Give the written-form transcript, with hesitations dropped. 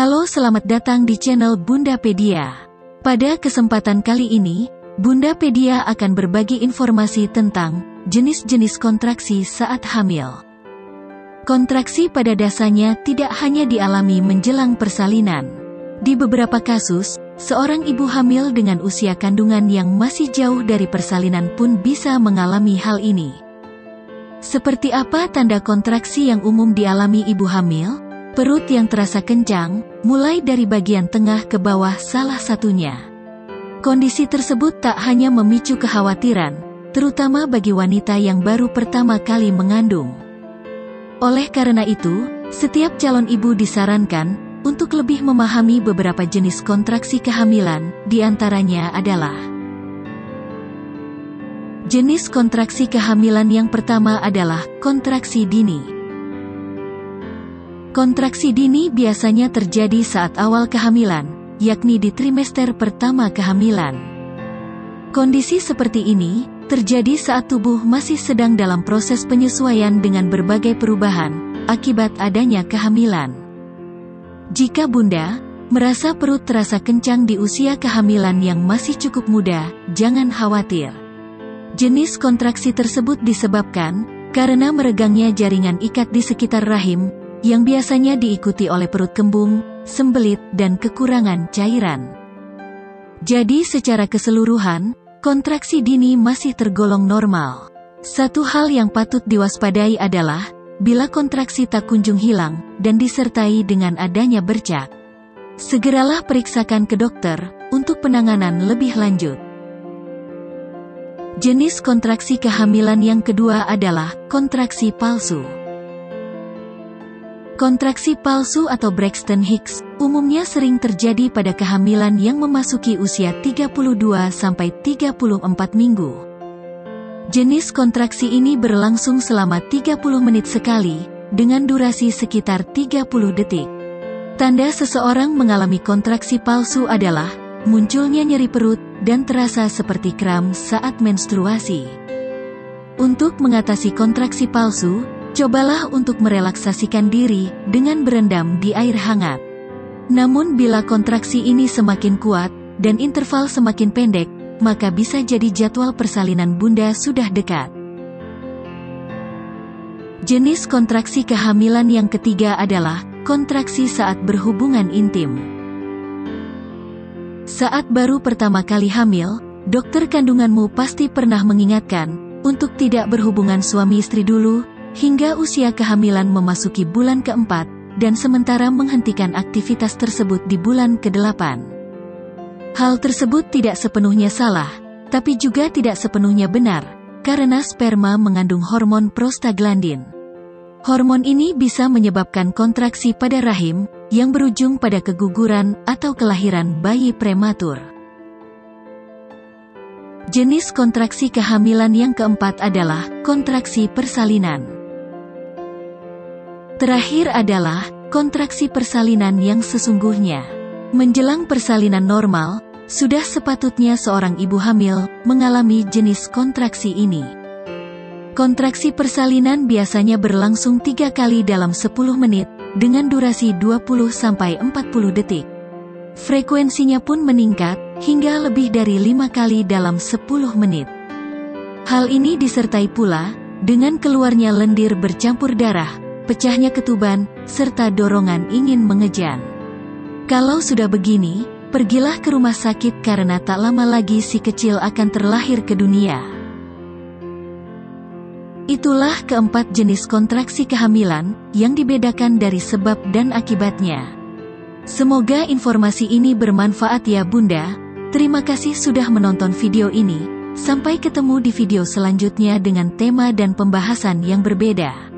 Halo, selamat datang di channel Bundapedia. Pada kesempatan kali ini, Bundapedia akan berbagi informasi tentang jenis-jenis kontraksi saat hamil. Kontraksi pada dasarnya tidak hanya dialami menjelang persalinan. Di beberapa kasus, seorang ibu hamil dengan usia kandungan yang masih jauh dari persalinan pun bisa mengalami hal ini. Seperti apa tanda kontraksi yang umum dialami ibu hamil? Perut yang terasa kencang, mulai dari bagian tengah ke bawah salah satunya. Kondisi tersebut tak hanya memicu kekhawatiran, terutama bagi wanita yang baru pertama kali mengandung. Oleh karena itu, setiap calon ibu disarankan untuk lebih memahami beberapa jenis kontraksi kehamilan, diantaranya adalah jenis kontraksi kehamilan yang pertama adalah kontraksi dini. Kontraksi dini biasanya terjadi saat awal kehamilan, yakni di trimester pertama kehamilan. Kondisi seperti ini terjadi saat tubuh masih sedang dalam proses penyesuaian dengan berbagai perubahan akibat adanya kehamilan. Jika Bunda merasa perut terasa kencang di usia kehamilan yang masih cukup muda, jangan khawatir. Jenis kontraksi tersebut disebabkan karena meregangnya jaringan ikat di sekitar rahim, yang biasanya diikuti oleh perut kembung, sembelit, dan kekurangan cairan. Jadi secara keseluruhan, kontraksi dini masih tergolong normal. Satu hal yang patut diwaspadai adalah, bila kontraksi tak kunjung hilang, dan disertai dengan adanya bercak. Segeralah periksakan ke dokter, untuk penanganan lebih lanjut. Jenis kontraksi kehamilan yang kedua adalah kontraksi palsu. Kontraksi palsu atau Braxton Hicks umumnya sering terjadi pada kehamilan yang memasuki usia 32-34 minggu. Jenis kontraksi ini berlangsung selama 30 menit sekali, dengan durasi sekitar 30 detik. Tanda seseorang mengalami kontraksi palsu adalah munculnya nyeri perut dan terasa seperti kram saat menstruasi. Untuk mengatasi kontraksi palsu, cobalah untuk merelaksasikan diri dengan berendam di air hangat. Namun bila kontraksi ini semakin kuat, dan interval semakin pendek, maka bisa jadi jadwal persalinan Bunda sudah dekat. Jenis kontraksi kehamilan yang ketiga adalah kontraksi saat berhubungan intim. Saat baru pertama kali hamil, dokter kandunganmu pasti pernah mengingatkan untuk tidak berhubungan suami istri dulu, hingga usia kehamilan memasuki bulan keempat, dan sementara menghentikan aktivitas tersebut di bulan ke-8. Hal tersebut tidak sepenuhnya salah, tapi juga tidak sepenuhnya benar, karena sperma mengandung hormon prostaglandin. Hormon ini bisa menyebabkan kontraksi pada rahim, yang berujung pada keguguran atau kelahiran bayi prematur. Jenis kontraksi kehamilan yang keempat adalah kontraksi persalinan. Terakhir adalah kontraksi persalinan yang sesungguhnya. Menjelang persalinan normal, sudah sepatutnya seorang ibu hamil mengalami jenis kontraksi ini. Kontraksi persalinan biasanya berlangsung 3 kali dalam 10 menit, dengan durasi 20-40 detik. Frekuensinya pun meningkat, hingga lebih dari 5 kali dalam 10 menit. Hal ini disertai pula, dengan keluarnya lendir bercampur darah, pecahnya ketuban, serta dorongan ingin mengejan. Kalau sudah begini, pergilah ke rumah sakit karena tak lama lagi si kecil akan terlahir ke dunia. Itulah keempat jenis kontraksi kehamilan, yang dibedakan dari sebab dan akibatnya. Semoga informasi ini bermanfaat ya Bunda. Terima kasih sudah menonton video ini. Sampai ketemu di video selanjutnya dengan tema dan pembahasan yang berbeda.